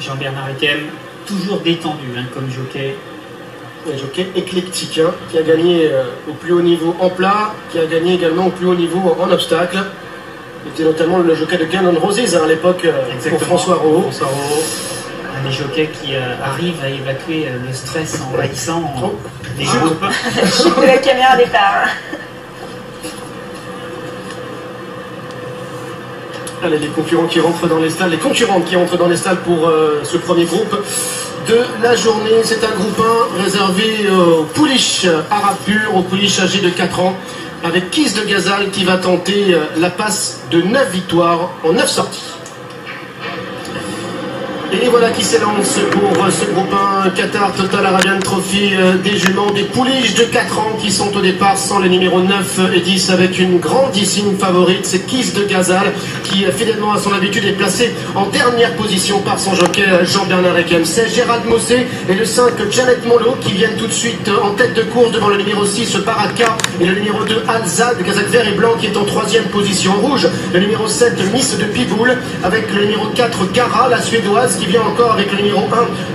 Jean-Bernard Ekem, toujours détendu comme jockey. Un jockey éclectique, qui a gagné au plus haut niveau en plat, qui a gagné également au plus haut niveau en obstacle. Il était notamment le jockey de Guns N' Roses à l'époque pour François Rohaut. Un des jockeys qui arrive à évacuer le stress en envahissant les groupes. Chute de la caméra départ. Allez, les concurrents qui rentrent dans les stalles, les concurrentes qui rentrent dans les stalles pour ce premier groupe de la journée. C'est un groupe 1 réservé aux pouliches arabes purs, aux pouliches âgées de 4 ans, avec Kiss de Gazal qui va tenter la passe de 9 victoires en 9 sorties. Et voilà qui s'élance pour ce groupe 1 Qatar Total Arabian Trophy des juments, des pouliches de 4 ans qui sont au départ sans les numéros 9 et 10 avec une grandissime favorite. C'est Kiss de Gazal qui fidèlement à son habitude est placé en dernière position par son jockey Jean-Bernard Ekem. C'est Gérald Mossé et le 5 Janet Molo qui viennent tout de suite en tête de course devant le numéro 6 Baraka et le numéro 2 Alzad, Kazakh vert et blanc qui est en 3e position. En rouge, le numéro 7 Miss de Piboul avec le numéro 4 Gara, la suédoise qui vient encore avec le numéro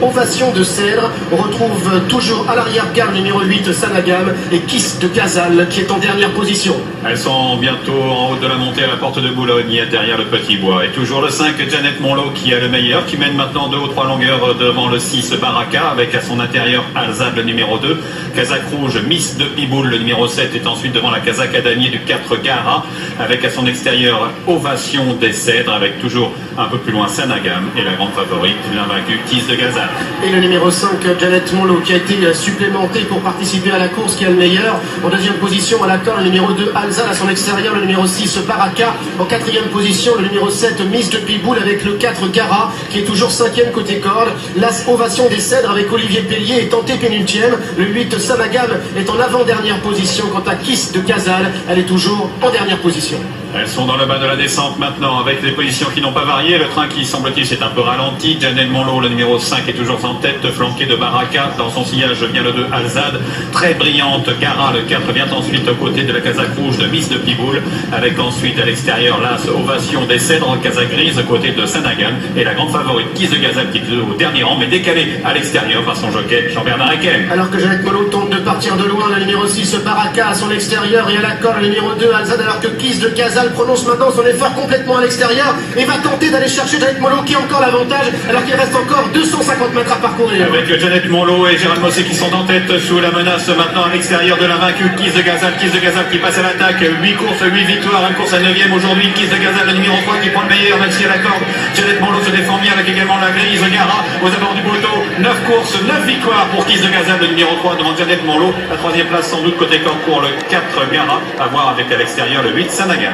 1 Ovation de Cèdre. On retrouve toujours à l'arrière-garde le numéro 8 Sanagam et Kiss de Gazal qui est en dernière position. Elles sont bientôt en haut de la montée à la porte de Boulogne derrière le Petit Bois. Et toujours le 5 Janet Monlo qui a le meilleur, qui mène maintenant 2 ou 3 longueurs devant le 6 Baraka avec à son intérieur Alzad le numéro 2, Kazakh rouge Miss de Piboul le numéro 7 est ensuite devant la Kazakh Adanier du 4 Gara avec à son extérieur Ovation des Cèdres avec toujours un peu plus loin Sanagam et la grande favorite l'invaincu Kiss de Gazal. Et le numéro 5 Janet Monlo qui a été supplémenté pour participer à la course qui a le meilleur. En 2e position à l'accord le numéro 2 Alzad, à son extérieur le numéro 6 Baraka. En 4e position le numéro 7 Miss de Piboul avec le 4 Gara qui est toujours 5e côté corde. L'As Ovation des Cèdres avec Olivier Pellier est tenté pénultième. Le 8 Sanagam est en avant-dernière position. Quant à Kiss de Gazal, elle est toujours en dernière position. Elles sont dans le bas de la descente maintenant avec des positions qui n'ont pas varié. Le train qui semble-t-il s'est un peu ralenti. Janet Monlo, le numéro 5, est toujours en tête, flanqué de Baraka. Dans son sillage vient le 2 Alzad. Très brillante Gara, le 4 vient ensuite aux côtés de la Kazakh rouge de Miss de Piboul. Avec ensuite à l'extérieur l'As Ovation des Cèdres, Kazakh grise, aux côtés de Sanagam. Et la grande favorite Kiss de Gazal qui est au dernier rang mais décalée à l'extérieur par son jockey Jean-Bernard Ekem. Alors que Janet Monlo tente de partir de loin, le numéro 6 Baraka à son extérieur et à l'accord le numéro 2 Alzad, alors que Kiss de Gazal prononce maintenant son effort complètement à l'extérieur et va tenter d'aller chercher Janet Monlo qui a encore l'avantage alors qu'il reste encore 250 mètres à parcourir. Avec Janet Monlo et Gérald Mossé qui sont en tête sous la menace maintenant à l'extérieur de l'invaincu Kiss de Gazal qui passe à l'attaque, 8 courses, 8 victoires, une course à 9e aujourd'hui. Kiss de Gazal, le numéro 3 qui prend le meilleur même si à la corde. Janet Monlo se défend bien avec également la grise Gara aux abords du poteau. 9 courses, 9 victoires pour Kiss de Gazal, le numéro 3 devant Janet Monlo. La 3e place sans doute côté corde pour le 4 Gara, à voir avec à l'extérieur le 8 Sanagam.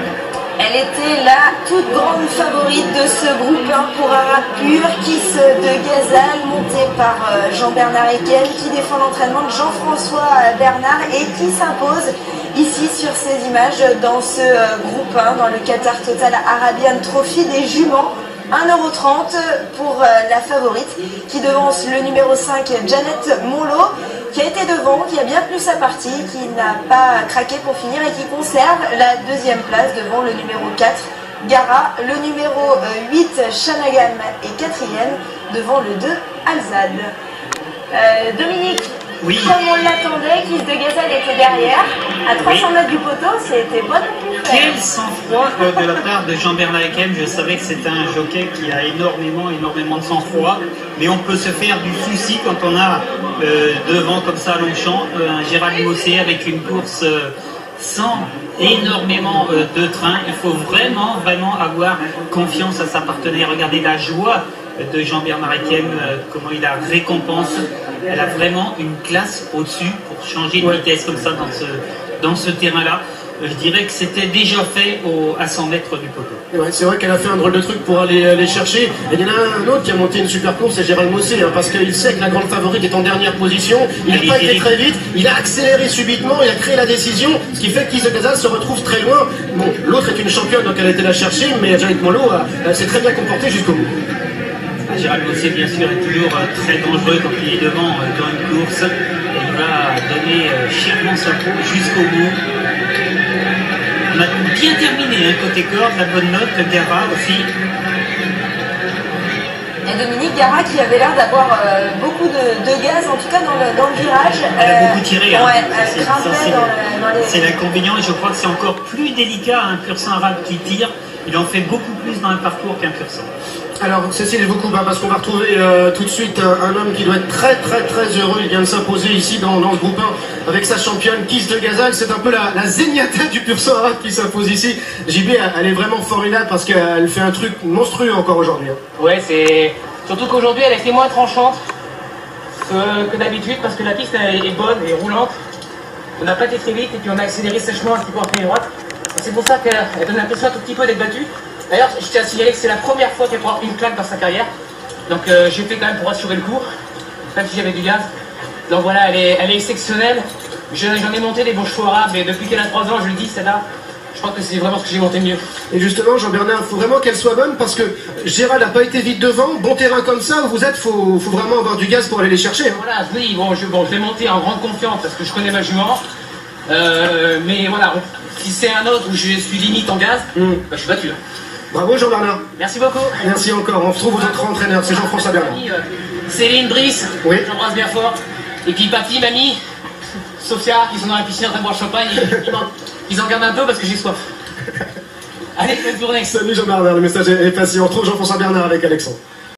Elle était la toute grande favorite de ce groupe 1 pour Arabe Pur, Kiss de Gazal, monté par Jean-Bernard Ekem, qui défend l'entraînement de Jean-François Bernard et qui s'impose ici sur ces images dans ce groupe 1, dans le Qatar Total Arabian Trophy des juments. 1,30 € pour la favorite qui devance le numéro 5 Janet Monlo qui a été devant, qui a bien tenu sa partie, qui n'a pas craqué pour finir et qui conserve la 2e place devant le numéro 4 Gara, le numéro 8 Shanagam est 4e devant le 2 Alzad. Dominique, oui. Comme on l'attendait, Kiss de Gazal était derrière, à 300 mètres du poteau, c'était bon. Quel sang-froid de la part de Jean-Bernard Ekem. Je savais que c'était un jockey qui a énormément de sang-froid, mais on peut se faire du souci quand on a devant comme ça à Longchamp un Gérald Mossé avec une course sans énormément de train. Il faut vraiment avoir confiance à sa partenaire. Regardez la joie de Jean-Bernard Ekem, comment il la récompense. Elle a vraiment une classe au-dessus pour changer de vitesse comme ça dans ce terrain-là. Je dirais que c'était déjà fait à 100 mètres du poteau. Ouais, c'est vrai qu'elle a fait un drôle de truc pour aller chercher. Et il y en a un autre qui a monté une super course, c'est Gérald Mossé, parce qu'il sait que la grande favorite est en dernière position. Il n'a pas été très vite, il a accéléré subitement, il a créé la décision, ce qui fait que Kiss de Gazal se retrouve très loin. Bon, l'autre est une championne, donc elle a été la chercher, mais Janet Monlo s'est très bien comportée jusqu'au bout. Gérald Mossé, bien sûr, est toujours très dangereux quand il est devant dans une course. Il va donner chèrement sa peau jusqu'au bout. On a bien terminé, côté corde, la bonne note, Gara aussi. et Dominique Gara qui avait l'air d'avoir beaucoup de gaz, en tout cas dans le virage. Elle a beaucoup tiré. Hein. Ouais, elle grimpait dans les... C'est l'inconvénient, et je crois que c'est encore plus délicat un pur sang arabe qui tire. Il en fait beaucoup plus dans le parcours qu'un pur sang. Alors Cécile Vaucouba, parce qu'on va retrouver tout de suite un homme qui doit être très heureux. Il vient de s'imposer ici dans le groupe 1 avec sa championne Kiss de Gazal. C'est un peu la Zenyatta du pur sang arabe qui s'impose ici. JB, elle est vraiment formidable parce qu'elle fait un truc monstrueux encore aujourd'hui. Ouais, c'est surtout qu'aujourd'hui elle a été moins tranchante que d'habitude parce que la piste elle est bonne et roulante. On n'a pas été très vite et puis on a accéléré sèchement un petit peu en ligne droite. Et c'est pour ça qu'elle donne l'impression un tout petit peu d'être battue. D'ailleurs, je tiens à signaler que c'est la première fois qu'elle prend une claque dans sa carrière. Donc j'ai fait quand même pour assurer le coup, même si j'avais du gaz. Donc voilà, elle est exceptionnelle. J'en ai monté des bons chevaux arabes et depuis qu'elle a 3 ans, je le dis, celle-là, je crois que c'est vraiment ce que j'ai monté mieux. Et justement, Jean-Bernard, il faut vraiment qu'elle soit bonne parce que Gérald n'a pas été vite devant. Bon terrain comme ça, où vous êtes, faut vraiment avoir du gaz pour aller les chercher. Hein. Voilà, oui, bon, je l'ai monté en grande confiance parce que je connais ma jument. Mais voilà, si c'est un autre où je suis limite en gaz, bah, je suis battu là. Bravo Jean-Bernard. Merci beaucoup. Merci encore. On retrouve votre entraîneur, c'est Jean-François Bernard. Céline, Brice, oui. J'embrasse bien fort. Et puis papy, mamie, Sophia, qui sont dans la piscine en train de boire champagne, ils en gardent un peu parce que j'ai soif. Allez, bonne journée. Salut Jean-Bernard, le message est passé. On retrouve Jean-François Bernard avec Alexandre.